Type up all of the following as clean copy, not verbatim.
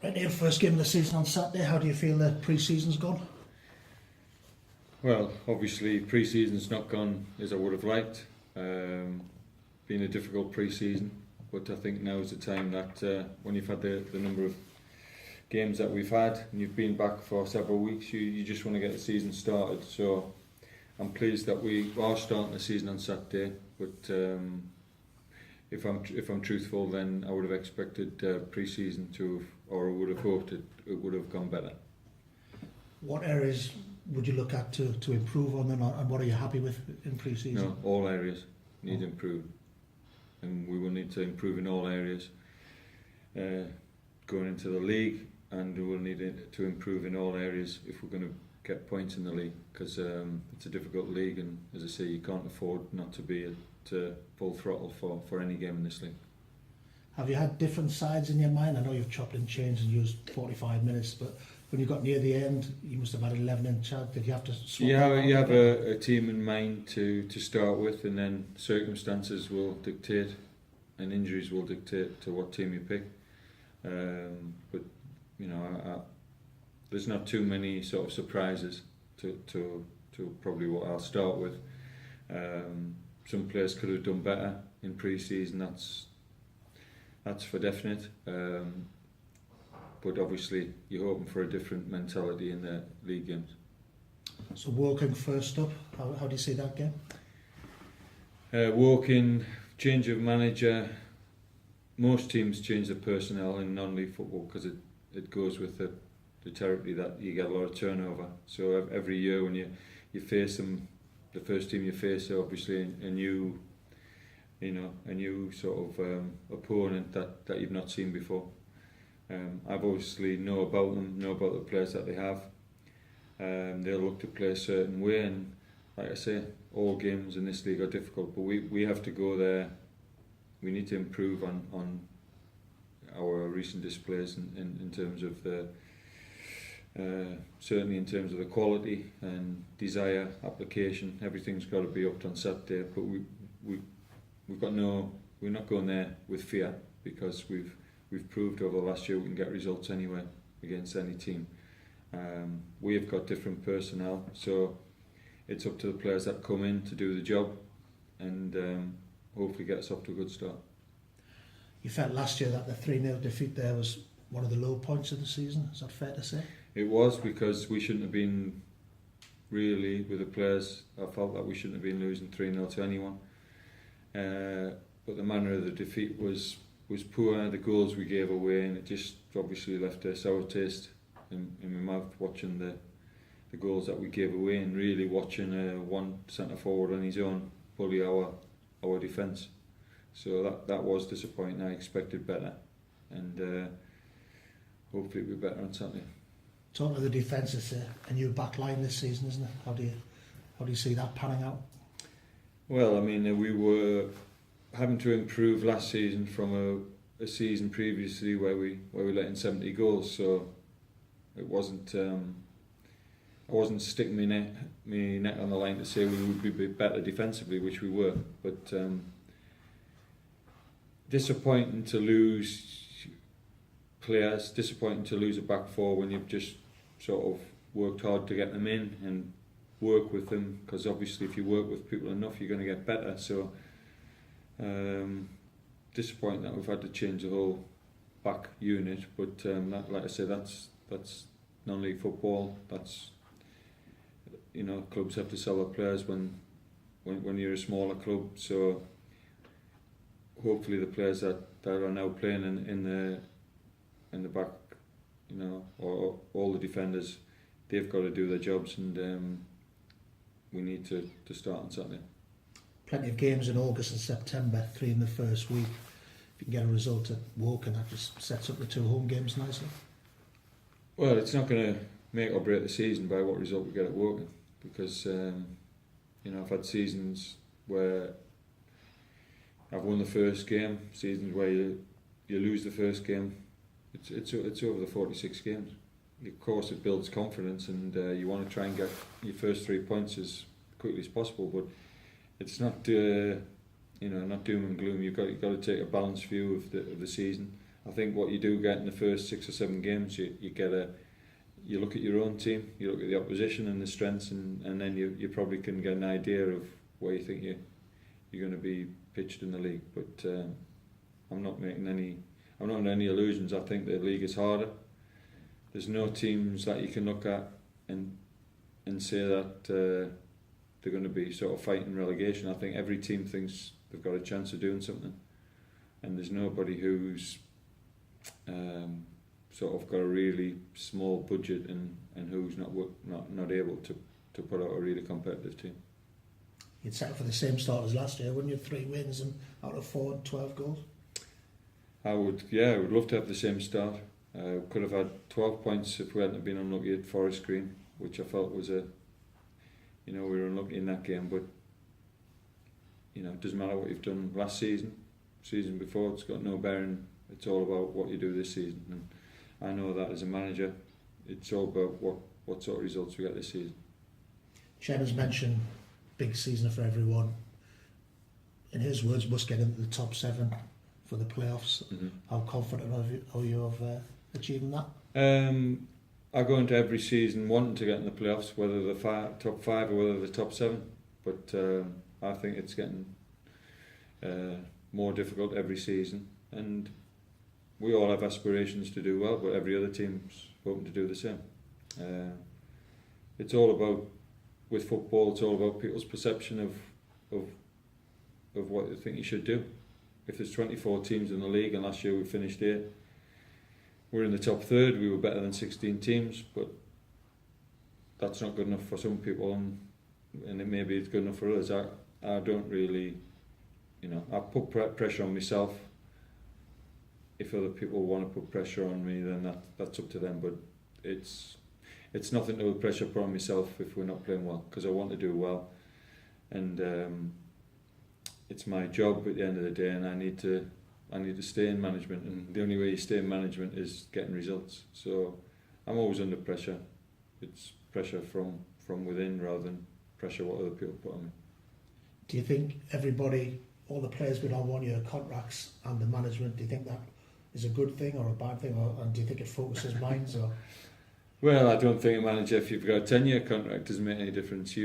Right, Neil, first game of the season on Saturday. How do you feel the pre-season's gone? Well, obviously pre-season's not gone as I would have liked. Been a difficult pre-season, but I think now is the time that when you've had the number of games that we've had and you've been back for several weeks, you just want to get the season started. So I'm pleased that we are starting the season on Saturday, but if I'm truthful, then I would have expected pre-season to have, or I would have hoped it would have gone better. What areas would you look at to improve on them, and what are you happy with in pre-season? No, all areas need improvement, and we will need to improve in all areas going into the league, and we will need to improve in all areas if we're going to get points in the league, because it's a difficult league, and as I say, you can't afford not to be at full throttle for any game in this league. Have you had different sides in your mind? I know you've chopped and changed and used 45 minutes, but when you got near the end, you must have had 11 in charge. Did you have to swap? You have a team in mind to start with, and then circumstances will dictate, and injuries will dictate to what team you pick. But you know, there's not too many sort of surprises to probably what I'll start with. Some players could have done better in pre-season. That's for definite. But obviously, you're hoping for a different mentality in the league games. So Woking first up. How do you see that game? Woking, change of manager. Most teams change the personnel in non-league football because it goes with the territory that you get a lot of turnover. So every year when you face them, the first team you face are obviously a new sort of opponent that you've not seen before. I've obviously know about them, know about the players that they have. They'll look to play a certain way, and like I say, all games in this league are difficult, but we have to go there. We need to improve on our recent displays in terms of the certainly in terms of the quality and desire, application. Everything's got to be upped on Saturday, but we're not going there with fear, because we've proved over the last year we can get results anyway against any team. We have got different personnel, so it's up to the players that come in to do the job, and hopefully get us off to a good start. You felt last year that the 3-0 defeat there was one of the low points of the season. Is that fair to say? It was, because we shouldn't have been, really, with the players, I felt that we shouldn't have been losing 3-0 to anyone. But the manner of the defeat was poor. The goals we gave away, and it just obviously left a sour taste in my mouth, watching the goals that we gave away, and really watching one centre forward on his own bully our defence. So that was disappointing. I expected better, and hopefully it'll be better on Saturday. Talking of the defence, it's a new back line this season, isn't it? How do you see that panning out? Well, I mean, we were having to improve last season from a season previously where we let in 70 goals. So it wasn't. I wasn't sticking my neck on the line to say we would be better defensively, which we were. But disappointing to lose players. Disappointing to lose a back four when you've just sort of worked hard to get them in and work with them, because obviously if you work with people enough you're going to get better. So disappointing that we've had to change the whole back unit, but like I said, that's non-league football. That's, you know, clubs have to sell their players when you're a smaller club. So hopefully the players that are now playing in the back, you know, or all the defenders, they've got to do their jobs, and we need to start on Saturday. Plenty of games in August and September, 3 in the first week. If you can get a result at Woking, that just sets up the 2 home games nicely. Well, it's not going to make or break the season by what result we get at Woking, because you know, I've had seasons where I've won the first game, seasons where you lose the first game. It's over the 46 games. Of course, it builds confidence, and you want to try and get your first 3 points as quickly as possible. But it's not not doom and gloom. You've got to take a balanced view of the season. I think what you do get in the first 6 or 7 games, you look at your own team, you look at the opposition and the strengths, and then you probably can get an idea of where you think you're going to be pitched in the league. But I'm not under any illusions. I think the league is harder. There's no teams that you can look at and say that they're going to be sort of fighting relegation. I think every team thinks they've got a chance of doing something, and there's nobody who's sort of got a really small budget and who's not able to put out a really competitive team. You'd settle for the same start as last year, wouldn't you? 3 wins and out of 4 and 12 goals. I would love to have the same start. Could have had 12 points if we hadn't been unlucky at Forest Green, which I felt was we were unlucky in that game. But it doesn't matter what you've done last season before. It's got no bearing. It's all about what you do this season, and I know that as a manager, it's all about what sort of results we get this season. Chairman's mentioned big season for everyone. In his words, must get into the top 7 for the playoffs. Mm-hmm. How confident are you of achieving that? I go into every season wanting to get in the playoffs, whether the top 5 or whether the top 7. But I think it's getting more difficult every season, and we all have aspirations to do well, but every other team's hoping to do the same. It's all about, with football, it's all about people's perception of what they think you should do. If there's 24 teams in the league, and last year we finished 8th, we're in the top third. We were better than 16 teams, but that's not good enough for some people, and it maybe it's good enough for others. I don't really, I put pressure on myself. If other people want to put pressure on me, then that's up to them. But it's nothing to put pressure on myself if we're not playing well, because I want to do well, and it's my job at the end of the day, and I need to stay in management, and the only way you stay in management is getting results. So I'm always under pressure. It's pressure from within rather than pressure what other people put on me. Do you think all the players been on 1-year contracts, and the management, do you think that is a good thing or a bad thing, and do you think it focuses minds? Or? Well, I don't think a manager, if you've got a 10-year contract, doesn't make any difference.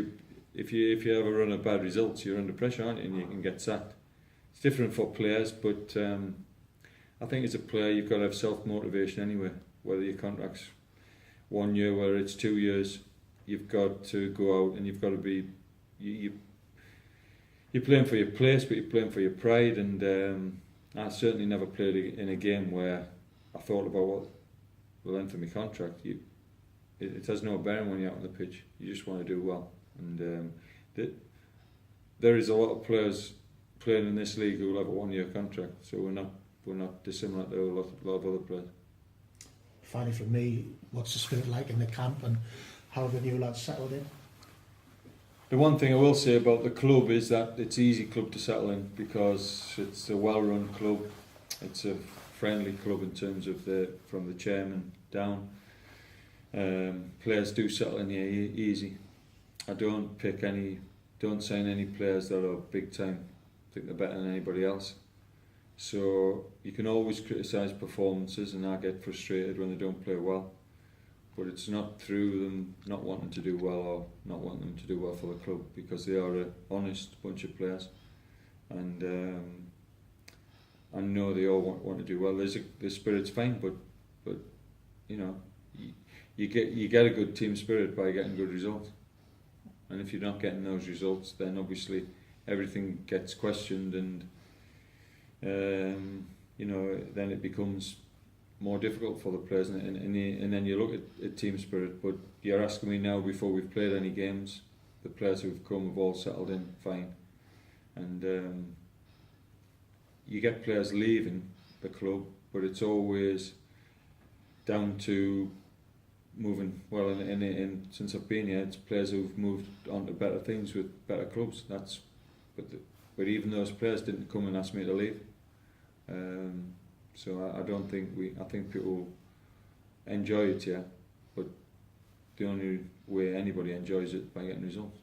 If you have a run of bad results, you're under pressure, aren't you, and you can get sacked. It's different for players, but I think as a player you've got to have self-motivation anyway. Whether your contract's 1 year, whether it's 2 years, you've got to go out and you've got to be... You're playing for your place, but you're playing for your pride, and I certainly never played in a game where I thought about what the length of my contract. It has no bearing when you're out on the pitch. You just want to do well, and there is a lot of players playing in this league who will have a 1-year contract, so we're not dissimilar to a lot of other players. Finally, for me, what's the spirit like in the camp, and how have the new lads settled in? The one thing I will say about the club is that it's an easy club to settle in, because it's a well-run club. It's a friendly club in terms of from the chairman down. Players do settle in here easy. I don't sign any players that are big time. I think they're better than anybody else. So you can always criticise performances, and I get frustrated when they don't play well. But it's not through them not wanting to do well or not wanting them to do well for the club, because they are an honest bunch of players, and I know they all want to do well. The spirit's fine, but you get a good team spirit by getting good results, and if you're not getting those results, then obviously everything gets questioned, and then it becomes more difficult for the players, and then you look at team spirit. But you're asking me now, before we've played any games, the players who've come have all settled in fine, and you get players leaving the club, but it's always down to moving. Well, in since I've been here, it's players who've moved on to better things with better clubs. But even those players didn't come and ask me to leave. So I don't think I think people enjoy it here, but the only way anybody enjoys it by getting results.